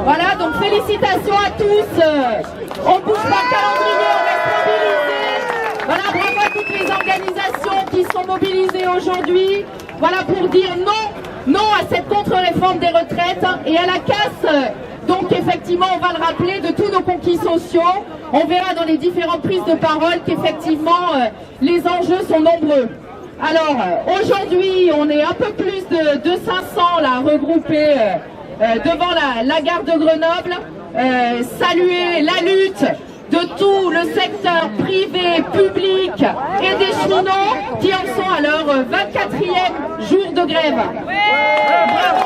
Voilà, donc félicitations à tous. On bouge pas le calendrier, on reste mobilisés. Voilà, bravo à toutes les organisations qui sont mobilisées aujourd'hui. Voilà, pour dire non à cette contre-réforme des retraites et à la casse. Donc effectivement, on va le rappeler, de tous nos conquis sociaux. On verra dans les différentes prises de parole qu'effectivement, les enjeux sont nombreux. Alors, aujourd'hui, on est un peu plus de 500 là, regroupés devant la gare de Grenoble. Saluer la lutte de tout le secteur privé, public et des cheminots qui en sont à leur 24e jour de grève. Bravo,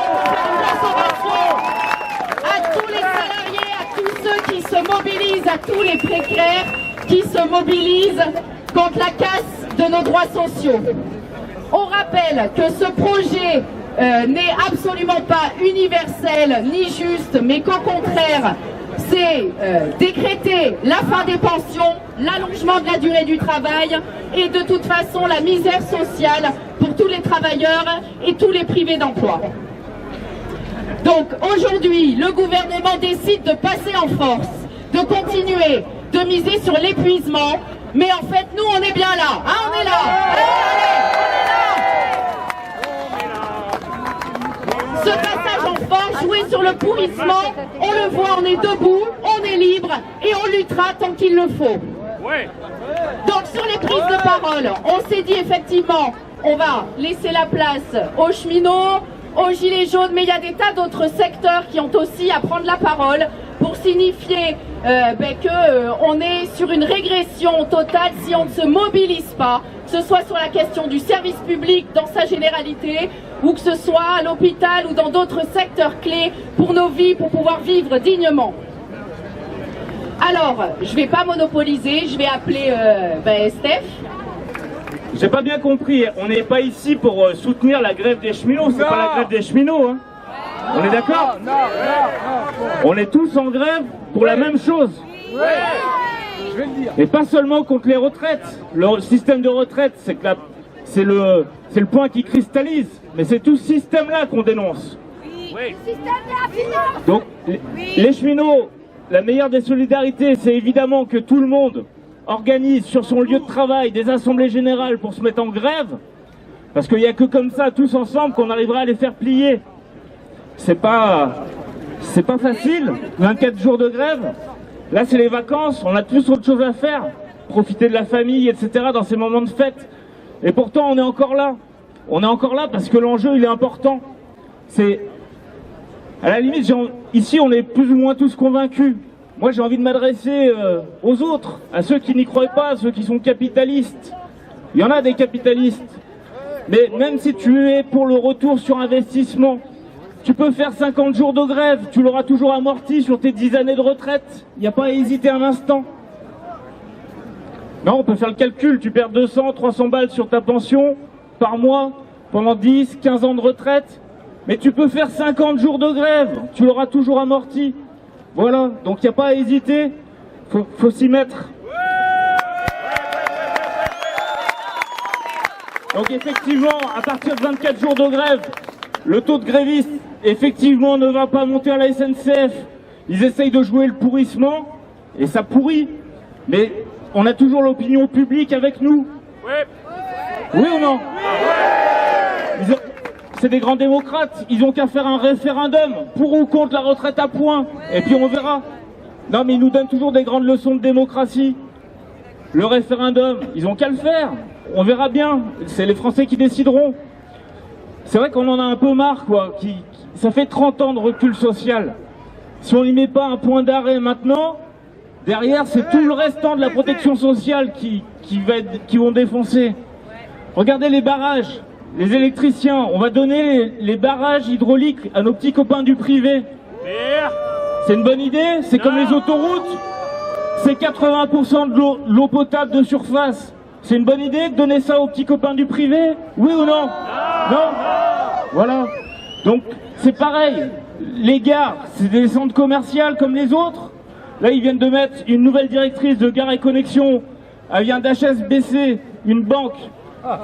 à tous les salariés, à tous ceux qui se mobilisent, à tous les précaires qui se mobilisent contre la casse de nos droits sociaux. On rappelle que ce projet n'est absolument pas universel ni juste, mais qu'au contraire, c'est décréter la fin des pensions, l'allongement de la durée du travail et de toute façon la misère sociale pour tous les travailleurs et tous les privés d'emploi. Donc aujourd'hui, le gouvernement décide de passer en force, de continuer, de miser sur l'épuisement, mais en fait nous on est bien là, hein, on est là. Ce passage en force, jouer sur le pourrissement, on le voit, on est debout, on est libre et on luttera tant qu'il le faut. Donc sur les prises de parole, on s'est dit effectivement, on va laisser la place aux cheminots, aux gilets jaunes, mais il y a des tas d'autres secteurs qui ont aussi à prendre la parole pour signifier qu'on est sur une régression totale si on ne se mobilise pas, que ce soit sur la question du service public dans sa généralité, ou que ce soit à l'hôpital ou dans d'autres secteurs clés pour nos vies, pour pouvoir vivre dignement. Alors, je ne vais pas monopoliser, je vais appeler Steph. J'ai pas bien compris, on n'est pas ici pour soutenir la grève des cheminots, c'est pas la grève des cheminots, hein. On est d'accord? On est tous en grève pour la même chose. Et pas seulement contre les retraites. Le système de retraite, c'est le point qui cristallise, mais c'est tout ce système-là qu'on dénonce. Donc, les cheminots, la meilleure des solidarités, c'est évidemment que tout le monde organise sur son lieu de travail des assemblées générales pour se mettre en grève, parce qu'il n'y a que comme ça, tous ensemble, qu'on arrivera à les faire plier. C'est pas facile, 24 jours de grève. Là, c'est les vacances, on a tous autre chose à faire, profiter de la famille, etc., dans ces moments de fête. Et pourtant, on est encore là. On est encore là parce que l'enjeu, il est important. C'est, à la limite, ici, on est plus ou moins tous convaincus. Moi, j'ai envie de m'adresser aux autres, à ceux qui n'y croient pas, à ceux qui sont capitalistes. Il y en a des capitalistes. Mais même si tu es pour le retour sur investissement, tu peux faire 50 jours de grève, tu l'auras toujours amorti sur tes 10 années de retraite. Il n'y a pas à hésiter un instant. Non, on peut faire le calcul, tu perds 200, 300 balles sur ta pension par mois pendant 10, 15 ans de retraite. Mais tu peux faire 50 jours de grève, tu l'auras toujours amorti. Voilà, donc il n'y a pas à hésiter, faut s'y mettre. Donc effectivement, à partir de 24 jours de grève, le taux de grévistes, effectivement, ne va pas monter à la SNCF. Ils essayent de jouer le pourrissement, et ça pourrit. Mais on a toujours l'opinion publique avec nous. Oui ou non? C'est des grands démocrates, ils ont qu'à faire un référendum pour ou contre la retraite à points, et puis on verra. Non mais ils nous donnent toujours des grandes leçons de démocratie. Le référendum, ils ont qu'à le faire, on verra bien, c'est les Français qui décideront. C'est vrai qu'on en a un peu marre, quoi. Ça fait 30 ans de recul social. Si on n'y met pas un point d'arrêt maintenant, derrière c'est tout le restant de la protection sociale qui vont défoncer. Regardez les barrages. Les électriciens, on va donner les barrages hydrauliques à nos petits copains du privé. C'est une bonne idée, c'est comme les autoroutes. C'est 80% de l'eau potable de surface. C'est une bonne idée de donner ça aux petits copains du privé? Oui ou non? Non? Voilà. Donc c'est pareil. Les gares, c'est des centres commerciaux comme les autres. Là, ils viennent de mettre une nouvelle directrice de Gare et Connexion. Elle vient d'HSBC, une banque.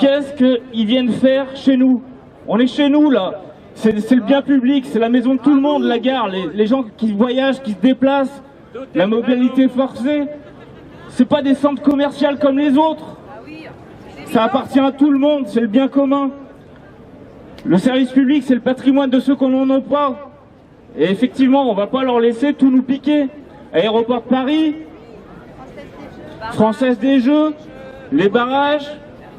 Qu'est-ce qu'ils viennent faire chez nous? On est chez nous, là. C'est le bien public, c'est la maison de tout le monde, la gare, les gens qui voyagent, qui se déplacent, la mobilité forcée. C'est pas des centres commerciaux comme les autres. Ça appartient à tout le monde, c'est le bien commun. Le service public, c'est le patrimoine de ceux qu'on n'en a pas. Et effectivement, on va pas leur laisser tout nous piquer. Aéroport de Paris, Française des Jeux, les barrages,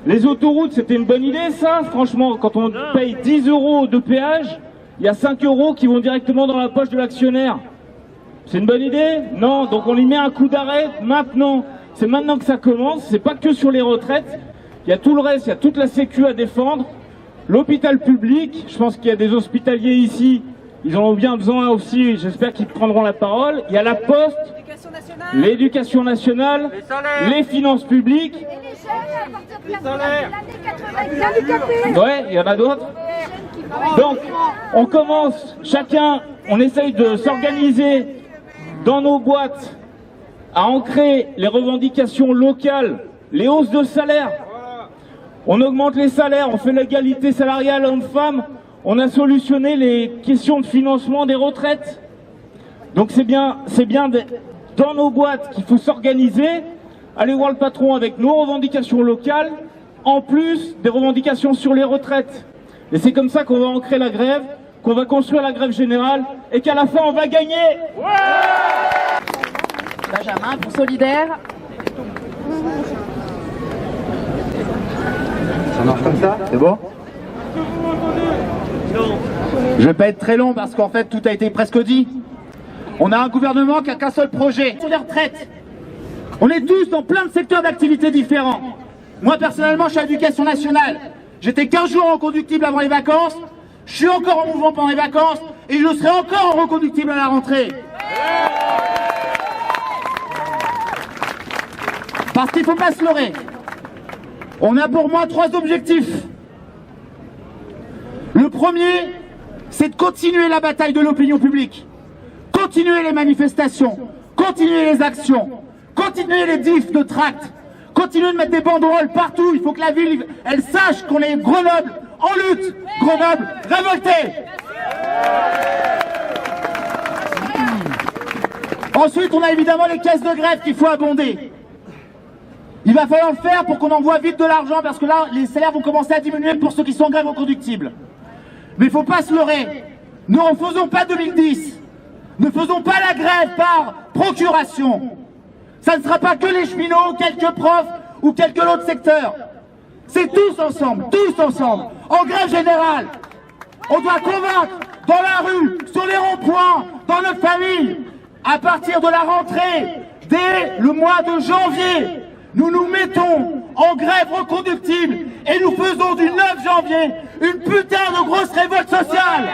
les autoroutes, c'était une bonne idée ça. Franchement, quand on paye 10 € de péage, il y a 5 € qui vont directement dans la poche de l'actionnaire. C'est une bonne idée? Non, donc on y met un coup d'arrêt maintenant. C'est maintenant que ça commence, c'est pas que sur les retraites. Il y a tout le reste, il y a toute la sécu à défendre. L'hôpital public, je pense qu'il y a des hospitaliers ici, ils en ont bien besoin aussi, j'espère qu'ils prendront la parole. Il y a la Poste, l'éducation nationale, les finances publiques. Et les jeunes à partir de l'année 80, Ouais, il y en a d'autres. Donc, on commence, chacun, on essaye de s'organiser dans nos boîtes à ancrer les revendications locales, les hausses de salaire. On augmente les salaires, on fait l'égalité salariale homme-femme, on a solutionné les questions de financement des retraites. Donc c'est bien dans nos boîtes qu'il faut s'organiser, aller voir le patron avec nos revendications locales, en plus des revendications sur les retraites. Et c'est comme ça qu'on va ancrer la grève, qu'on va construire la grève générale, et qu'à la fin on va gagner. Benjamin, pour Solidaire. Ça marche comme ça? C'est bon? Je vais pas être très long parce qu'en fait tout a été presque dit. On a un gouvernement qui a qu'un seul projet sur les retraites. On est tous dans plein de secteurs d'activité différents. Moi personnellement je suis à l'éducation nationale. J'étais 15 jours en reconductible avant les vacances. Je suis encore en mouvement pendant les vacances et je serai encore en reconductible à la rentrée. Parce qu'il ne faut pas se leurrer. On a pour moi 3 objectifs. Le premier, c'est de continuer la bataille de l'opinion publique. Continuer les manifestations, continuer les actions, continuer les diffs de tracts, continuer de mettre des banderoles partout. Il faut que la ville, elle sache qu'on est Grenoble en lutte, Grenoble révoltée. Ensuite, on a évidemment les caisses de grève qu'il faut abonder. Il va falloir le faire pour qu'on envoie vite de l'argent parce que là, les salaires vont commencer à diminuer pour ceux qui sont en grève reconductible. Mais il ne faut pas se leurrer. Nous ne faisons pas 2010. Ne faisons pas la grève par procuration. Ça ne sera pas que les cheminots, quelques profs ou quelques autres secteurs. C'est tous ensemble, en grève générale. On doit convaincre dans la rue, sur les ronds-points, dans nos familles. À partir de la rentrée, dès le mois de janvier, nous nous mettons en grève reconductible et nous faisons du 9 janvier une putain de grosse révolte sociale.